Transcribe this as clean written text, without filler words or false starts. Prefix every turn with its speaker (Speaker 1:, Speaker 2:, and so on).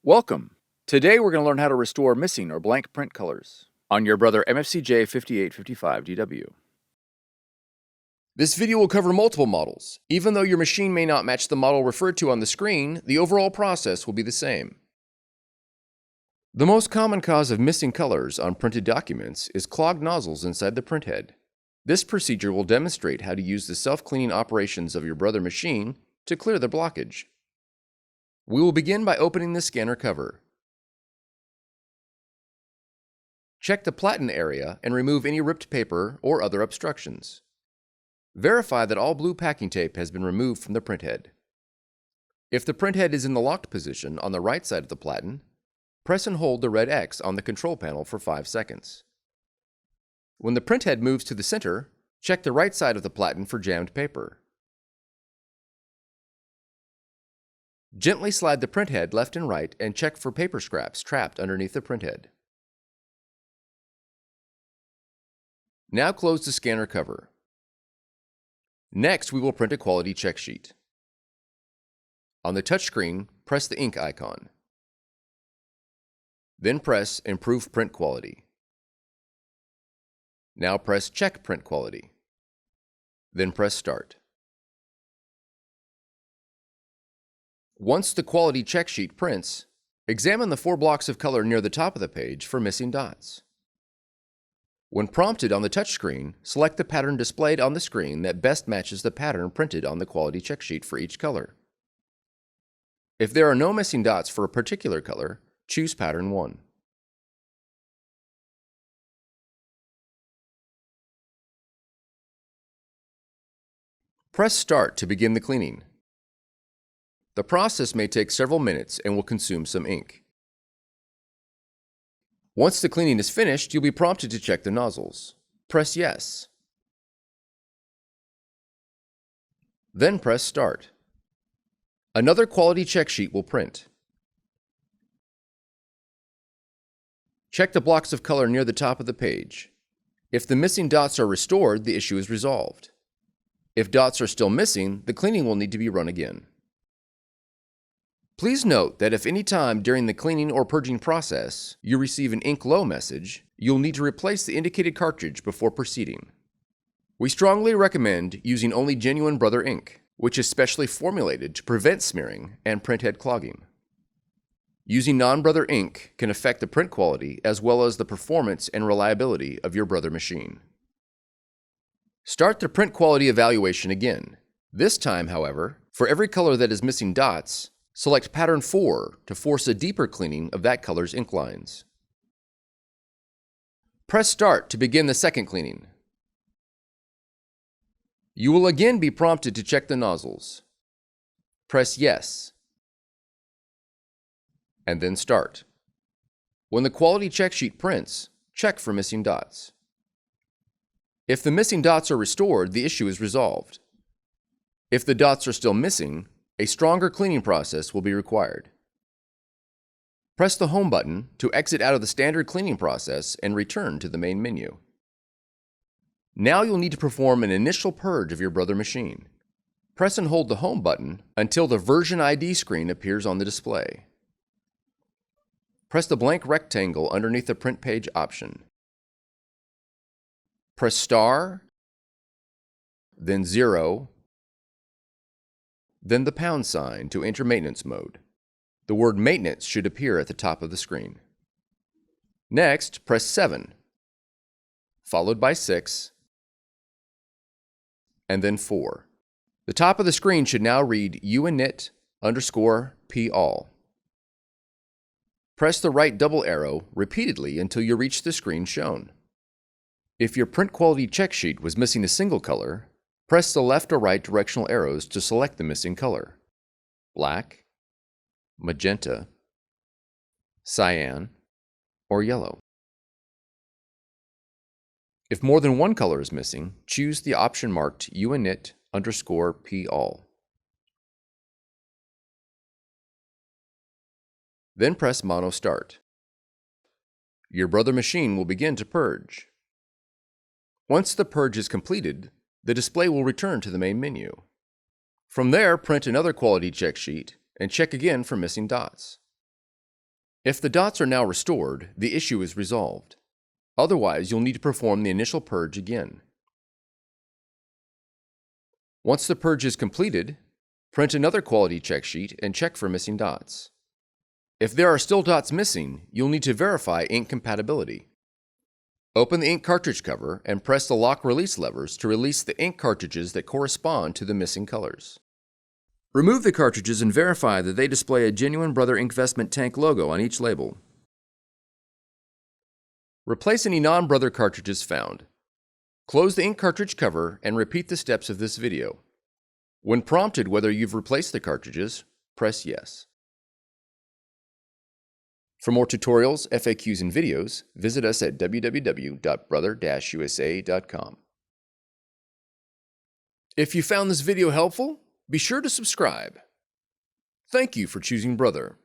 Speaker 1: Welcome! Today we're going to learn how to restore missing or blank print colors on your Brother MFC-J5855DW.
Speaker 2: This video will cover multiple models. Even though your machine may not match the model referred to on the screen, the overall process will be the same. The most common cause of missing colors on printed documents is clogged nozzles inside the printhead. This procedure will demonstrate how to use the self-cleaning operations of your Brother machine to clear the blockage. We will begin by opening the scanner cover. Check the platen area and remove any ripped paper or other obstructions. Verify that all blue packing tape has been removed from the printhead. If the printhead is in the locked position on the right side of the platen, press and hold the red X on the control panel for 5 seconds. When the printhead moves to the center, check the right side of the platen for jammed paper. Gently slide the printhead left and right and check for paper scraps trapped underneath the printhead. Now close the scanner cover. Next, we will print a quality check sheet. On the touchscreen, press the ink icon. Then press Improve Print Quality. Now press Check Print Quality. Then press Start. Once the quality check sheet prints, examine the 4 blocks of color near the top of the page for missing dots. When prompted on the touchscreen, select the pattern displayed on the screen that best matches the pattern printed on the quality check sheet for each color. If there are no missing dots for a particular color, choose Pattern 1. Press Start to begin the cleaning. The process may take several minutes and will consume some ink. Once the cleaning is finished, you'll be prompted to check the nozzles. Press Yes. Then press Start. Another quality check sheet will print. Check the blocks of color near the top of the page. If the missing dots are restored, the issue is resolved. If dots are still missing, the cleaning will need to be run again. Please note that if any time during the cleaning or purging process you receive an ink low message, you'll need to replace the indicated cartridge before proceeding. We strongly recommend using only genuine Brother ink, which is specially formulated to prevent smearing and printhead clogging. Using non-Brother ink can affect the print quality as well as the performance and reliability of your Brother machine. Start the print quality evaluation again. This time, however, for every color that is missing dots, select Pattern 4 to force a deeper cleaning of that color's ink lines. Press Start to begin the second cleaning. You will again be prompted to check the nozzles. Press Yes, and then Start. When the quality check sheet prints, check for missing dots. If the missing dots are restored, the issue is resolved. If the dots are still missing, a stronger cleaning process will be required. Press the Home button to exit out of the standard cleaning process and return to the main menu. Now you'll need to perform an initial purge of your Brother machine. Press and hold the Home button until the Version ID screen appears on the display. Press the blank rectangle underneath the Print Page option. Press star, then 0, then the pound sign to enter maintenance mode. The word maintenance should appear at the top of the screen. Next, press 7, followed by 6, and then 4. The top of the screen should now read Unit_P_all. Press the right double arrow repeatedly until you reach the screen shown. If your print quality check sheet was missing a single color, press the left or right directional arrows to select the missing color: black, magenta, cyan, or yellow. If more than one color is missing, choose the option marked Unit_P_all. Then press Mono Start. Your Brother machine will begin to purge. Once the purge is completed, the display will return to the main menu. From there, print another quality check sheet and check again for missing dots. If the dots are now restored, the issue is resolved. Otherwise, you'll need to perform the initial purge again. Once the purge is completed, print another quality check sheet and check for missing dots. If there are still dots missing, you'll need to verify ink compatibility. Open the ink cartridge cover and press the lock-release levers to release the ink cartridges that correspond to the missing colors. Remove the cartridges and verify that they display a genuine Brother Inkvestment tank logo on each label. Replace any non-Brother cartridges found. Close the ink cartridge cover and repeat the steps of this video. When prompted whether you've replaced the cartridges, press yes. For more tutorials, FAQs, and videos, visit us at www.brother-usa.com. If you found this video helpful, be sure to subscribe. Thank you for choosing Brother.